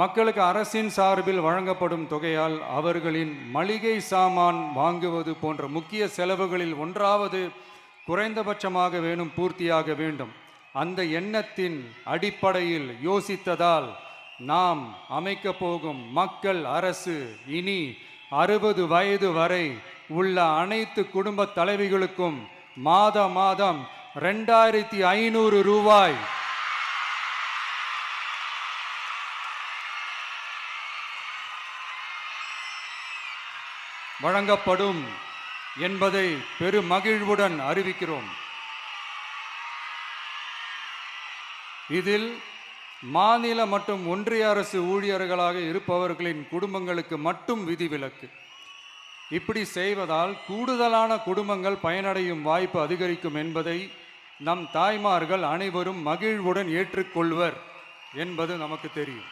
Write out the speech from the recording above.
மக்களுக்கு அரசின் சார்பில் வழங்கப்படும் தொகையால் அவர்களின் மளிகை சாமான் வாங்குவது போன்ற முக்கிய செலவுகளில் ஒன்றாவது குறைந்தபட்சமாக பூர்த்தியாக வேண்டும். அந்த எண்ணத்தின் அடிப்படையில் யோசித்ததால் நாம் அமைக்க போகும் மக்கள் அரசு இனி 60 வயது வரை உள்ள அனைத்து குடும்ப தலைவிகளுக்கும் மாதம் 2500 ரூபாய் வழங்கப்படும் என்பதை பெருமகிழ்வுடன் அறிவிக்கிறோம். இதில் மாநில மற்றும் ஒன்றிய அரசு ஊழியர்களாக இருப்பவர்களின் குடும்பங்களுக்கு மட்டும் விதிவிலக்கு. இப்படி செய்வதால் கூடுதலான குடும்பங்கள் பயனடையும் வாய்ப்பு அதிகரிக்கும் என்பதை நம் தாய்மார்கள் அனைவரும் மகிழ்வுடன் ஏற்றுக்கொள்வர் என்பது நமக்கு தெரியும்.